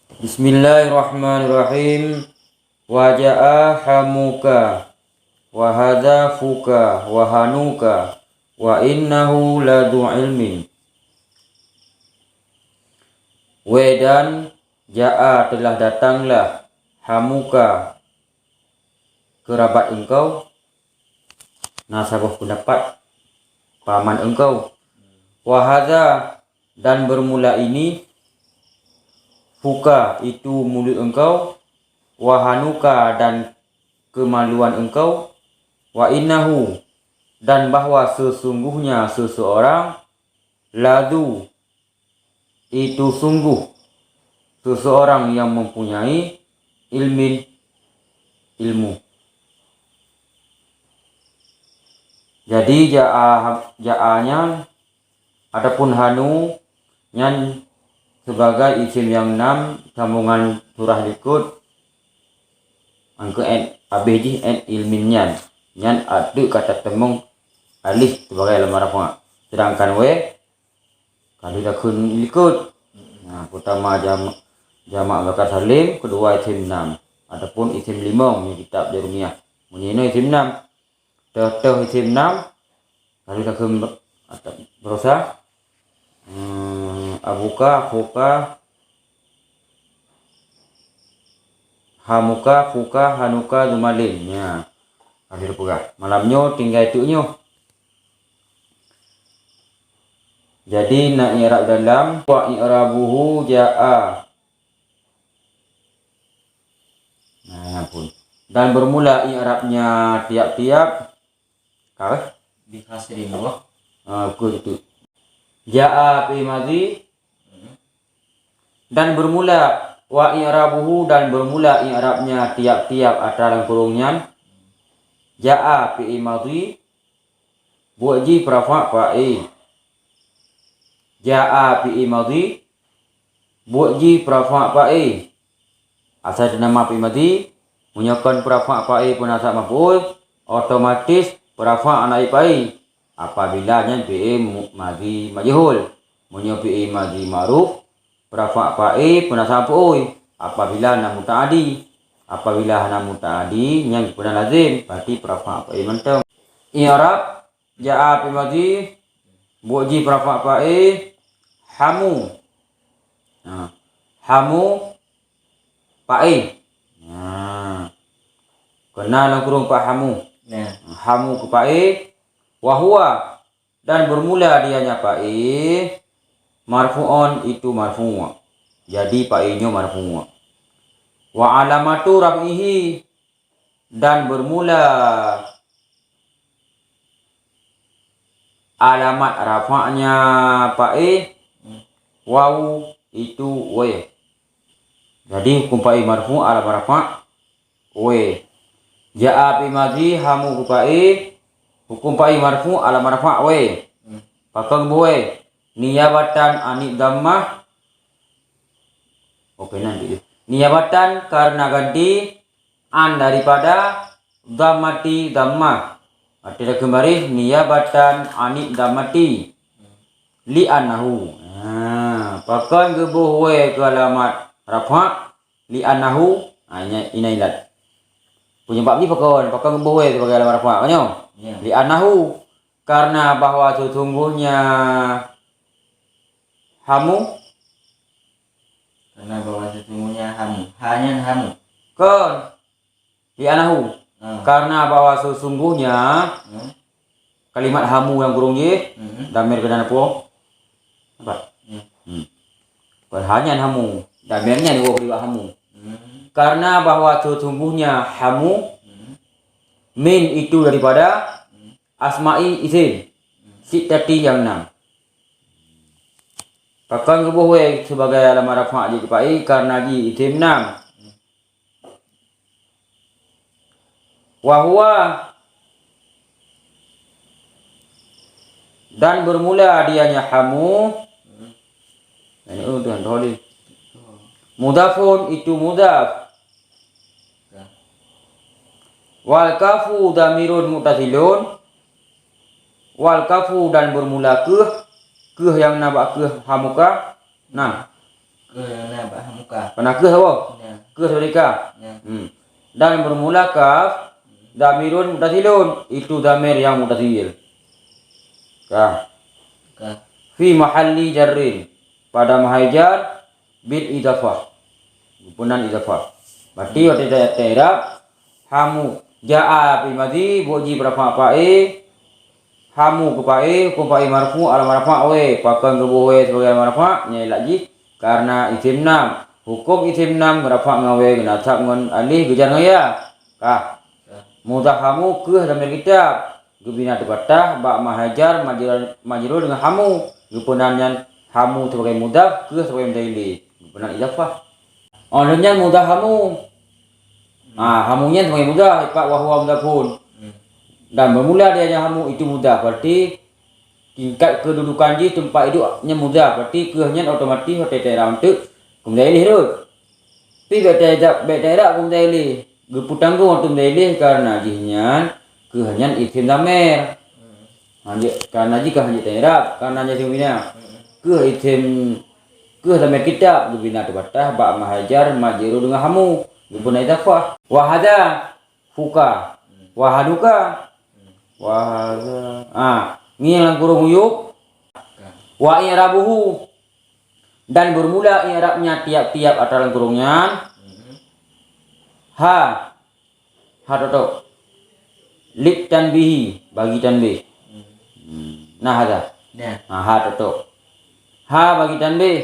Bismillahirrahmanirrahim. Wa ja'a hamuka wa hadzafuka wa hanuka wa innahu ladu ilmin. Dan ja'a telah datanglah hamuka kerabat engkau, nasabah pendapat paman engkau, wa hadza dan bermula ini, fuka itu mulut engkau, wahanuka dan kemaluan engkau, wa innahu dan bahwa sesungguhnya seseorang, ladu itu sungguh seseorang yang mempunyai ilmu. Jadi ja'anya adapun hanu nyan sebagai isim yang 6 sambungan surah likut angka n abj n ilminyan nyan ada kata temung alif sebagai lamar rafa, sedangkan we kalau dah kun likut pertama jamak bakar salim, kedua isim 6, adapun isim 5 ni kitab Jarumiyah munyi isim 6 teh isim 6 kalau dah kun berusaha abuka, fuka, hamuka, fuka, hanuka, zumalin. Ya, hadir pula. Malamnya tinggal itu nyo. Jadi nak i'rab dalam wa i'rabuhu ja'a. Nah, pun. Dan bermula i'rabnya tiap-tiap kah? Di hasri bawah. Itu. Ja'a fi madhi dan bermula wa i'rabuhu dan bermula i'rabnya tiap-tiap antara kurungnya ja'a fi madhi bu'ji prafa fa'i, ja'a fi madhi bu'ji prafa fa'i, asal nama fi madhi munyakan prafa fa'i penasa maf'ul otomatis prafa anai fa'i apabila nya fi madhi majhul, munyo fi madhi ma'ruf rafa fa'i penasa maf'ul apabila na mutaaddi, apabila na mutaaddi yang puna lazim berarti rafa fa'i mentong. I'rab ja'a fi madhi bu'ji rafa fa'i hamu. Hamu fa'i. Kena lang kurung fahamu. Hamu ku fa'i wa huwa dan bermula dianya fa'i marfu'un itu marfu'. Jadi fa'inya marfu'. Wa alamatu raf'ihi dan bermula alamat rafa'nya fa'i waw itu wa. Jadi hukum fa'i marfu' alamat rafa' wa. Ja'a fi madhi hamu fa'i hukum fa'i marfu' alamat rafa' wa. Pakang buwe niyabatan anid dhammah. Oke nanti niyabatan karena ganti an daripada dhammati dhammah. Artinya kembali niyabatan anid dhammati li annahu. Pakang gebuwe ke alamat rafa' li annahu hanya inailat. Penyebab ni pakang gebuwe sebagai alamat rafa' kanyo. Li annahu karena bahwa sesungguhnya hamu, Karena bahwa sesungguhnya hamu, hanya hamu. kan li'anahu karena bahwa sesungguhnya kalimat hamu yang kurung ye damir kena apa? Apa? Hanya hamu, damirnya di bawah hamu. Karena bahwa sesungguhnya hamu min itu daripada asma'i isim sittati yang 6. Pakang kebuwe sebagai alamat rafa' di fa'i karena di isim 6. Wa huwa dan bermula dianya hamu. Ini tuan tadi. Mudafun itu mudaf. Wal kafu damirun mutasilun. Wal kafu dan bermula ke yang nabak ke hamuka. Nah, Ke na ba hamuka. Pernah ke apa? Ya. Ke mereka. Ya. Dan bermula kaf damirun mutasilun, itu damir yang mutasil. Kah. Ka. Fi mahalli jarrin, pada mahajar bil idafah. Gupunan idafah. Berarti waktu ta'rab hamu jaa fi madhi boji berapa pae hamu kepae hukum pae marfu ala marfa we pakan gebuh we sebagai marfa nyai lagi karena isim nam hukum isim nam marfa ngawe genatap ngon alih gejar ngaya kah mudah hamu ke dalam kitab gebina tebatah ba mahajar majrur dengan hamu gupunannya hamu sebagai mudah ke sebagai mutaili gupunan idafah onnya mudah hamu hamunya sebagai mudah pak wahwa mudafun dan bermula dia hamu itu mudah, berarti tingkat kedudukan di tempat itu nya mudah, berarti kehnya otomatis hotel daerah untuk kemudian ini terus. Tapi daerah kemudian ini geputang go untuk daerah karena jinya kehnya isim damer. Karena jika hanya daerah karena hanya simina ke isim ke damer kita gebina tebatah ba mahajar majrur dengan hamu gepuna idafah. Wahada fuka wahaduka wahada ini yang kurung yuk wa i'rabuhu dan bermula i'rabnya tiap-tiap atalan kurungnya ha toto lit tanbihi bagi tanbih nah ada ha toto ha bagi tanbih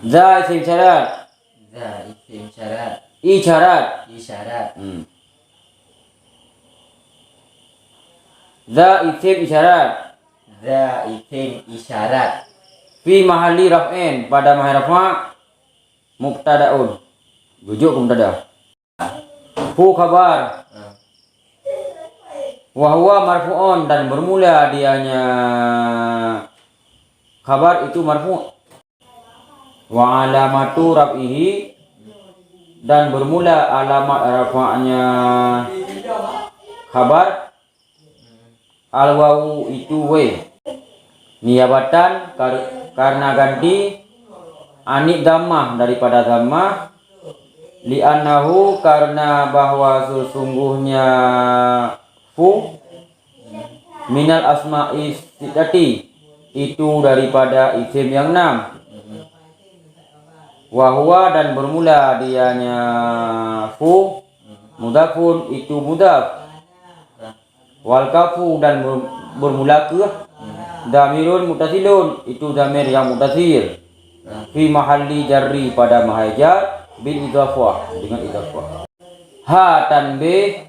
za isim syarat Za isim syarat. isyarat Isyarat. za isim isyarat Za isim isyarat. fi mahalli raf'in pada mahal rafa mubtadaun rujuk ke mubtada fu khabar wa huwa marfu'un dan bermula dianya khabar itu marfu' wa alamatu raf'ihi dan bermula alamat rafa'nya khabar al-wawu itu we niabatan karena ganti anik dhammah daripada dhammah li'annahu karena bahwa sesungguhnya fu minal asma'i sittati itu daripada isim yang 6 wahwa dan bermula dianya fu mudafun itu mudaf wal kafu dan bermula ke damirun mutasilun itu damir yang mutasil fi mahalli jarri pada mahajar bil idafah dengan idafah ha tanbih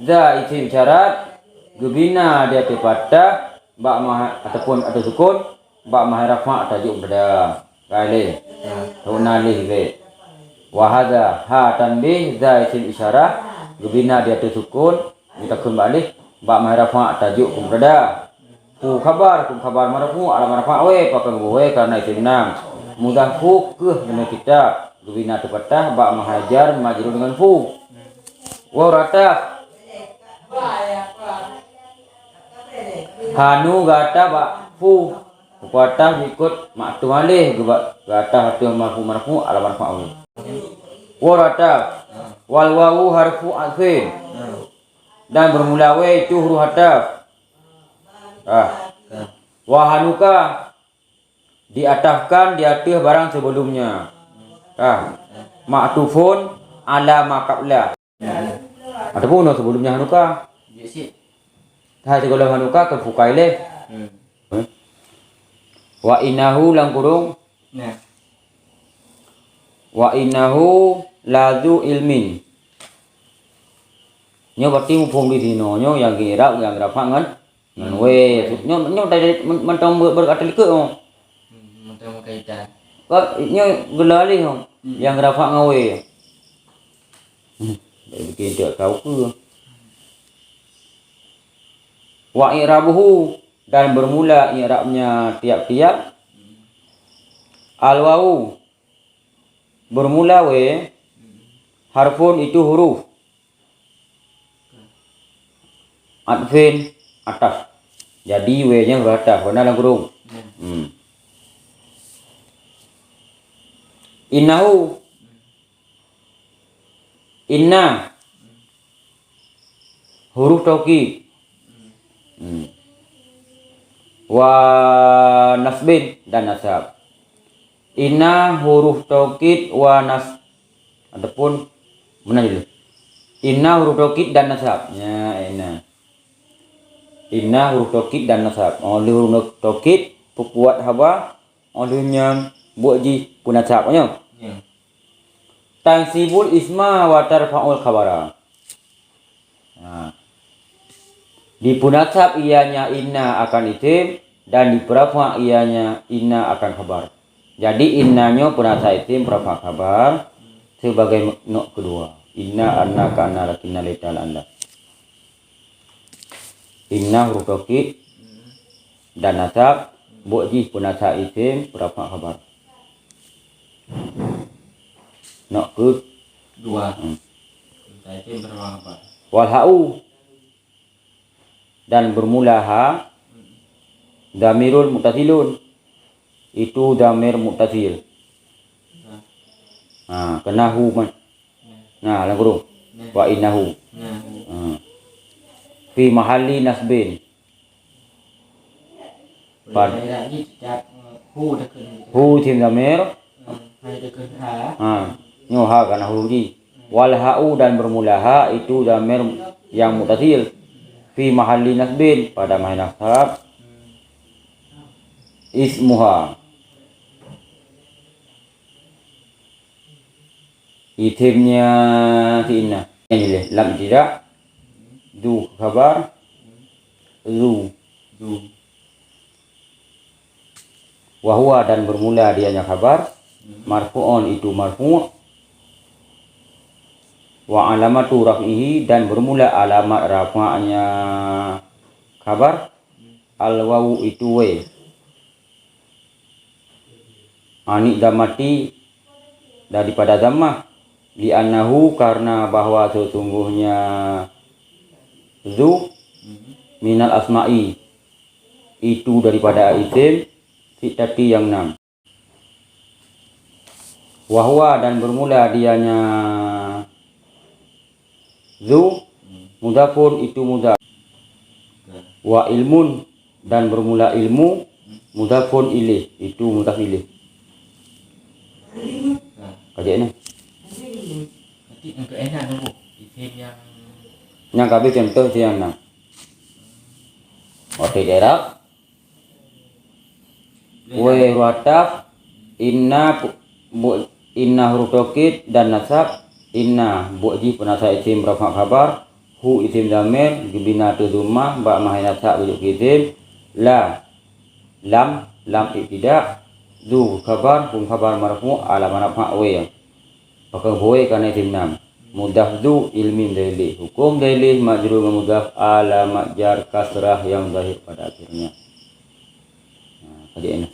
za isim syarat gebina dia tepada ba ataupun ada sukun ba maharafa tajuk pada kali tunalih be wa hadza ha tanbih za isim isyarah gebina dia sukun kita kembali ba maharafa tajuk kepada ku khabar marfu ala marfa we pakai we karena isim 6 mudah fu ke dengan kita gebina tepada ba mahajar majrur dengan fu wa rataf hanu gata ba fu kata ikut maktu malih gata hatu marfu ala marfa we wa rataf wal wawu harfu atfin dan bermula we itu huruf hataf wahanuka diatafkan di atas barang sebelumnya ma'tufun ala maqabla ataupun sebelumnya hanuka segala hanuka ke fukaile wa innahu lang kurung wa innahu ladu ilmin nyo berarti mufhum di sini nyo yang kira yang rafangan ngan we nyo dari mentong berkata likut mentong kaitan kok nyo gelali yang rafa ngawe bikin dia tahu ke wa i'rabuhu dan bermula i'rabnya tiap-tiap al wawu bermula we harfun itu huruf atfin atas jadi w nya berataf benar lah kurung Innahu. Inna. Huruf taukid. Wa nasbin dan nasab. Inna huruf taukid wa adapun mana dulu? Inna huruf taukid dan nasab. Ya, inna. Inna huruf taukid dan nasab. Oleh huruf taukid buat haba, olehnya buat ji pun nasabnya. Ya. Tansibul isma wa tarfa'ul khabara. Nah. Di punasab ianya inna akan isim dan di perafa ianya inna akan khabar. Jadi innanya punasab isim perafa khabar sebagai nok kedua. Inna anna kana lakinna lital anda. Inna huruf taukid dan nasab buji punasab isim perafa khabar. Nok Dua. Itu berapa apa? wal ha'u dan bermula ha damirul muttasilun itu damir muttasil. Kena hu man. Nah, langsung wa innahu. Fi mahalli nasbin. Pada ini sejak hu dah kena. Hu tim damir. Hai dah kena. Nyo ha kana huruf ji. Wal ha'u dan bermula ha itu damir yang muttasil. Fi mahalli nasbin pada mahal nasab. Ismuha. Itimnya si inna. Ini lam tidak. Du khabar. Zu. Wahwa dan bermula dianya khabar. Marfu'on itu marfu'. Wa alamatu raf'ihi dan bermula alamat rafa'nya khabar. Al wawu itu we. Anik damati daripada dhammah. Li'annahu karena bahwa sesungguhnya zu minal asma'i itu daripada isim sitati yang 6. Wahwa dan bermula dianya zu mudafun itu mudaf. Wa ilmun dan bermula ilmu mudafun ilih itu mudaf ilih. Kajiannya Nanti enggak enak tu. Isim yang kabeh contoh yang 6. Oke, daerah we wataf inna huruf taukid dan nasab. Inna bu'ji penasab isim rafa' khabar. Hu isim damir bina tudumah ba mahai nasab duduk isim. Lam ibtidak. Du khabar hum khabar marfu' ala rafa' we. Pakai we kana isim 6. Mudaf du ilmin dalil. Hukum dalil majrur mudaf ala majar kasrah yang zahir pada akhirnya. Nah, tadi ini.